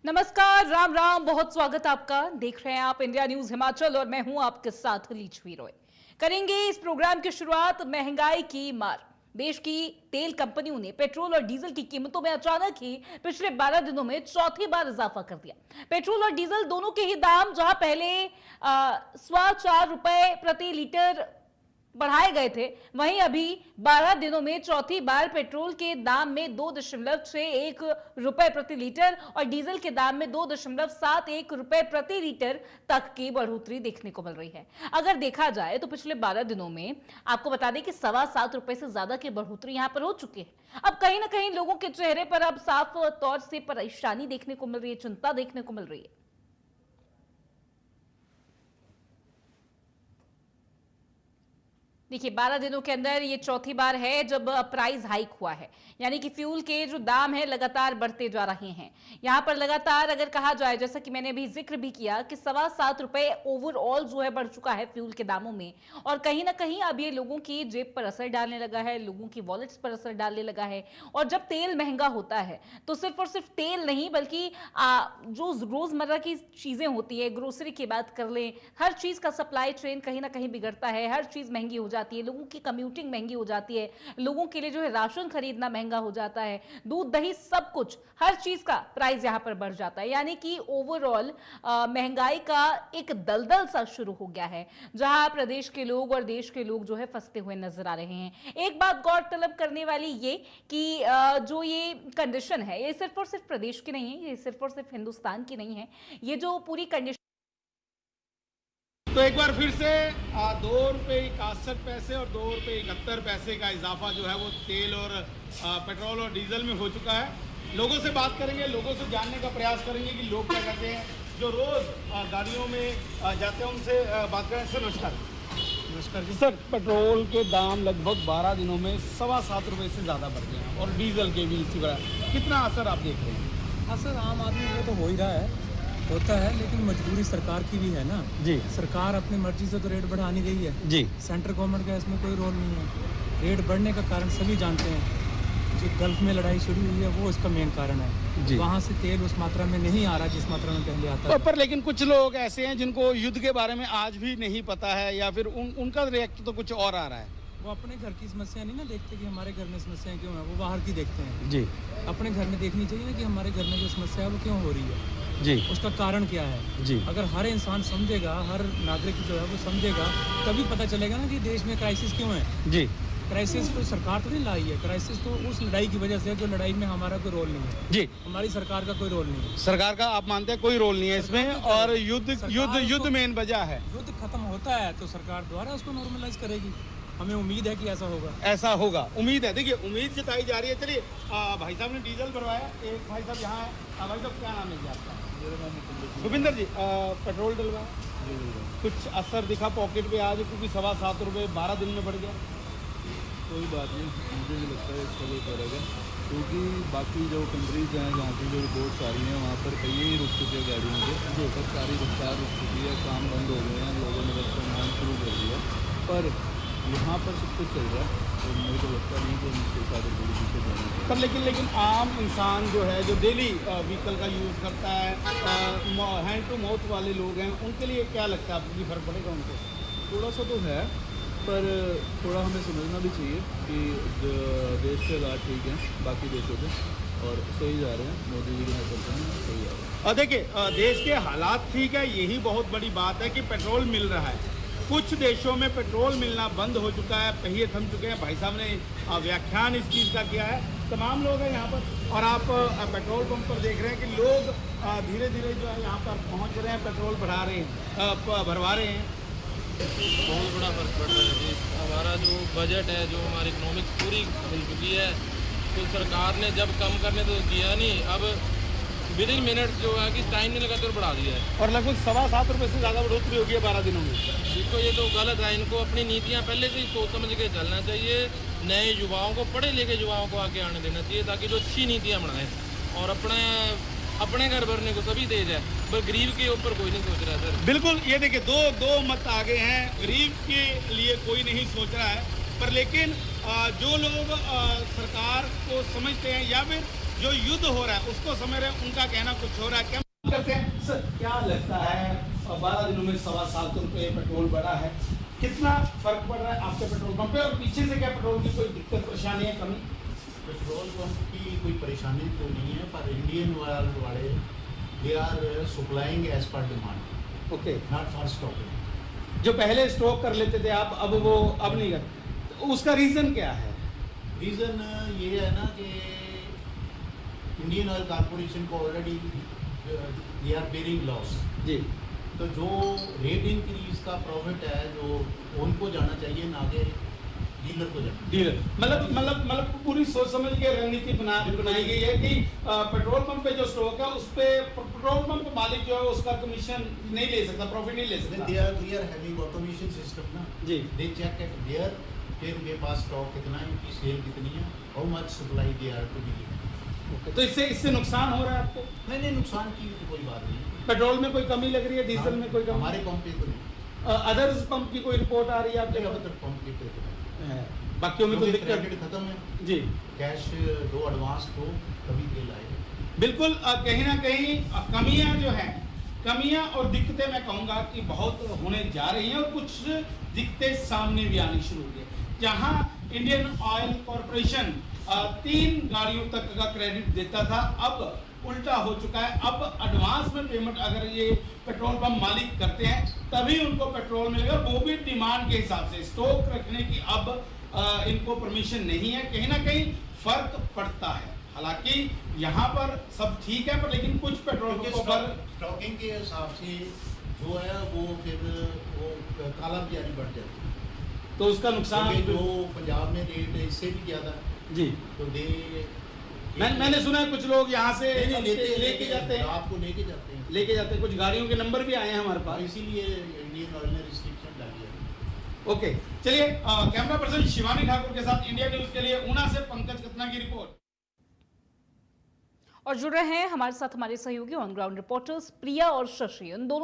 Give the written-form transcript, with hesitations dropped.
नमस्कार, राम राम, बहुत स्वागत आपका। देख रहे हैं आप इंडिया न्यूज हिमाचल और मैं हूं आपके साथ लीचवी रॉय। करेंगे इस प्रोग्राम की शुरुआत महंगाई की मार। देश की तेल कंपनियों ने पेट्रोल और डीजल की कीमतों में अचानक ही पिछले 12 दिनों में चौथी बार इजाफा कर दिया। पेट्रोल और डीजल दोनों के ही दाम जहां पहले 4.25 रुपए प्रति लीटर बढ़ाए गए थे, वहीं अभी 12 दिनों में चौथी बार पेट्रोल के दाम में 2.61 रुपए प्रति लीटर और डीजल के दाम में 2.71 रुपए प्रति लीटर तक की बढ़ोतरी देखने को मिल रही है। अगर देखा जाए तो पिछले 12 दिनों में आपको बता दें कि 7.25 रुपए से ज्यादा की बढ़ोतरी यहां पर हो चुकी है। अब कहीं ना कहीं लोगों के चेहरे पर अब साफ तौर से परेशानी देखने को मिल रही है, चिंता देखने को मिल रही है। देखिए, 12 दिनों के अंदर ये चौथी बार है जब प्राइस हाइक हुआ है, यानी कि फ्यूल के जो दाम है लगातार बढ़ते जा रहे हैं। यहां पर लगातार अगर कहा जाए, जैसा कि मैंने अभी जिक्र भी किया कि 7.25 रुपए ओवरऑल जो है बढ़ चुका है फ्यूल के दामों में, और कहीं ना कहीं अब ये लोगों की जेब पर असर डालने लगा है, लोगों की वॉलेट्स पर असर डालने लगा है। और जब तेल महंगा होता है तो सिर्फ और सिर्फ तेल नहीं, बल्कि जो रोजमर्रा की चीजें होती है, ग्रोसरी की बात कर लें, हर चीज का सप्लाई चेन कहीं ना कहीं बिगड़ता है, हर चीज महंगी हो जाती है, लोगों की कम्यूटिंग महंगी हो जाती है, लोगों के लिए जो है राशन खरीदना महंगा हो जाता है, दूध दही सब कुछ, हर चीज का प्राइस यहां पर बढ़ जाता है। यानी कि ओवरऑल महंगाई का एक दलदल सा शुरू हो गया है, जहां प्रदेश के लोग और देश के लोग जो है फंसते हुए नजर आ रहे हैं। एक बात गौरतलब करने वाली ये कि जो ये कंडीशन है, ये सिर्फ और सिर्फ प्रदेश की नहीं है, ये सिर्फ और सिर्फ हिंदुस्तान की नहीं है, ये जो पूरी कंडीशन। तो एक बार फिर से 2 रुपये 61 पैसे और 2 रुपये 71 पैसे का इजाफा जो है वो तेल और पेट्रोल और डीजल में हो चुका है। लोगों से बात करेंगे, लोगों से जानने का प्रयास करेंगे कि लोग क्या करते हैं, जो रोज गाड़ियों में जाते हैं, उनसे बात करें। सर नमस्कार। नमस्कार जी। सर, पेट्रोल के दाम लगभग 12 दिनों में 7.25 रुपये से ज़्यादा बढ़ गए हैं और डीजल के भी इसी तरह। कितना असर आप देख रहे हैं? हाँ सर, आम आदमी को तो हो ही रहा है, होता है, लेकिन मजबूरी सरकार की भी है ना जी। सरकार अपनी मर्जी से तो रेट बढ़ा नहीं रही है जी। सेंट्रल गवर्नमेंट का इसमें कोई रोल नहीं है। रेट बढ़ने का कारण सभी जानते हैं, जो गल्फ में लड़ाई शुरू हुई है वो इसका मेन कारण है जी। वहाँ से तेल उस मात्रा में नहीं आ रहा जिस मात्रा में पहले आता है। पर लेकिन कुछ लोग ऐसे हैं जिनको युद्ध के बारे में आज भी नहीं पता है, या फिर उनका रिएक्ट तो कुछ और आ रहा है। वो अपने घर की समस्या नहीं ना देखते कि हमारे घर में समस्याएं क्यों है, वो बाहर की देखते हैं। जी अपने घर में देखनी चाहिए कि हमारे घर में जो समस्या है वो क्यों हो रही है, जी, उसका कारण क्या है। जी। अगर हर इंसान समझेगा, हर नागरिक जो है वो समझेगा, तभी पता चलेगा ना कि देश में क्राइसिस क्यों है। जी क्राइसिस तो सरकार तो नहीं लाई है, क्राइसिस तो उस लड़ाई की वजह से है जो लड़ाई में हमारा कोई रोल नहीं है। जी। हमारी सरकार का कोई रोल नहीं है। सरकार का आप मानते हैं कोई रोल नहीं है इसमें, और युद्ध मेन वजह है। युद्ध खत्म होता है तो सरकार द्वारा उसको नॉर्मलाइज करेगी। हमें उम्मीद है कि ऐसा होगा। ऐसा होगा, उम्मीद है। देखिए, उम्मीद जताई जा रही है। चलिए, भाई साहब ने डीजल भरवाया, एक भाई साहब यहाँ है। भाई साहब, क्या नाम है जी आपका? भूपिंदर जी। पेट्रोल डलवाया, कुछ असर दिखा पॉकेट पे आज, क्योंकि 7.25 रुपये 12 दिन में बढ़ गया? कोई बात नहीं, मुझे भी लगता है इसका कोई पड़ेगा, क्योंकि बाकी जो कंट्रीज़ हैं जहाँ की जो रिपोर्ट्स आ रही हैं वहाँ पर कई ही रुक चुके हैं गाड़ियों के, जो पर सारी रफ्तार रुक चुकी है, काम बंद हो गए हैं, लोगों ने बस काम शुरू कर दिया। पर यहाँ पर सब कुछ चल रहा है, तो मेरे को लगता नहीं कि इसके साथ बड़ी पीछे जाना। पर लेकिन आम इंसान जो है, जो डेली व्हीकल का यूज़ करता है, हैंड टू माउथ वाले लोग हैं, उनके लिए क्या लगता है, आपको फर्क पड़ेगा उनको? थोड़ा सा तो है, पर थोड़ा हमें समझना भी चाहिए कि देश के हालात ठीक हैं बाकी देशों से, और सही जा रहे हैं। मोदी जी के करते हैं, सही जा रहे हैं। और देखिए, देश के हालात ठीक है, यही बहुत बड़ी बात है कि पेट्रोल मिल रहा है। कुछ देशों में पेट्रोल मिलना बंद हो चुका है, पहिए थम चुके हैं। भाई साहब ने व्याख्यान इस चीज़ का किया है। तमाम लोग हैं यहाँ पर, और आप पेट्रोल पंप पर देख रहे हैं कि लोग धीरे धीरे जो है यहाँ पर पहुँच रहे हैं, पेट्रोल भरवा रहे हैं। बहुत बड़ा फर्क पड़ रहा है जी। हमारा जो बजट है, जो हमारी इकोनॉमिक्स पूरी खुल चुकी है, तो सरकार ने जब कम करने तो किया नहीं, अब विद इन मिनट जो है कि टाइम नहीं लगा तो बढ़ा दिया है। और लगभग 7.25 रुपये से ज़्यादा बढ़ोतरी होगी है 12 दिनों में। देखो, ये तो गलत है। इनको अपनी नीतियाँ पहले से ही सोच समझ के चलना चाहिए। नए युवाओं को, पढ़े लिखे युवाओं को आगे आने देना चाहिए, ताकि जो अच्छी नीतियाँ बनाएं और अपने घर भरने को सभी दे जाए, पर गरीब के ऊपर कोई नहीं सोच रहा है सर। बिल्कुल, ये देखिए, दो मत आगे हैं। गरीब के लिए कोई नहीं सोच रहा है, पर लेकिन जो लोग सरकार को समझते हैं, या फिर जो युद्ध हो रहा है उसको समझ रहे हैं, उनका कहना कुछ हो रहा है। क्या करते हैं सर, क्या लगता है 12 दिनों में 7.25 रुपये पेट्रोल बढ़ा है, कितना फर्क पड़ रहा है आपके पेट्रोल पंप पे, और पीछे से क्या पेट्रोल की कोई दिक्कत परेशानी है, कमी? पेट्रोल पंप की कोई परेशानी तो नहीं है, पर इंडियन ऑयल वाले they are supplying as per demand, okay, not for stocking. जो पहले स्टॉक कर लेते थे आप, अब वो अब नहीं कर, तो उसका रीज़न क्या है? रीज़न ये है ना कि इंडियन ऑयल कॉरपोरेशन को already they are bearing loss, जी, तो जो रेट इंक्रीज का प्रॉफिट है जो उनको जाना चाहिए, ना कि डीलर को जाना। डीलर मतलब पूरी सोच समझ के रणनीति बनाई गई है कि पेट्रोल पंप पे जो स्टॉक है उस पे पेट्रोल पंप मालिक जो है उसका कमीशन नहीं ले सकता, प्रॉफिट नहीं ले सकता। They are having automation system ना, जी, दे चेक एट देयर कि उनके पास स्टॉक कितना है, उनकी सेल कितनी है, how much supply they are to be. तो इससे नुकसान हो रहा है आपको? नहीं, नुकसान की तो कोई बात नहीं। पेट्रोल में कोई कमी लग रही है, डीजल में कोई कमी? हमारे पंप पे तो नहीं, अदर्स पंप की कोई रिपोर्ट आ रही है आपके? अदर पंप पे तो नहीं। है, बाकियों में तो क्योंकि दिक्कत क्रेडिट खत्म है जी, कैश दो एडवांस दो तभी तेल आएगा। बिल्कुल। कहीं ना कहीं कमियां जो हैं, कमियां और दिक्कतें मैं कहूँगा कि बहुत होने जा रही हैं, और कुछ दिक्कतें सामने भी आनी शुरू हुई है। जहां इंडियन ऑयल कॉरपोरेशन 3 गाड़ियों तक का क्रेडिट देता था, अब उल्टा हो चुका है। अब एडवांस में पेमेंट अगर ये पेट्रोल पंप मालिक करते हैं तभी उनको पेट्रोल मिलेगा, वो भी डिमांड के हिसाब से। स्टॉक रखने की अब इनको परमिशन नहीं है। कहीं ना कहीं फर्क पड़ता है। हालांकि यहाँ पर सब ठीक है, पर लेकिन कुछ पेट्रोल पंपों पर स्टॉकिंग के हिसाब से जो है वो फिर वो काला बाजारी बढ़ जाती है, तो उसका नुकसान क्योंकि जो पंजाब में रेट इससे भी ज़्यादा जी। तो मैंने सुना है कुछ लोग यहाँ से लेके जाते हैं, रात को लेके जाते हैं, कुछ गाड़ियों के नंबर भी आए हैं हमारे और पास। इसीलिए इंडियन ऑयल ने रिस्ट्रिक्शन डाली है। ओके, चलिए कैमरा पर्सन शिवानी ठाकुर के साथ इंडिया न्यूज के लिए ऊना से पंकज कतना की रिपोर्ट। और जुड़ रहे हैं हमारे साथ हमारे सहयोगी ऑन ग्राउंड रिपोर्टर्स प्रिया और शशि। इन दोनों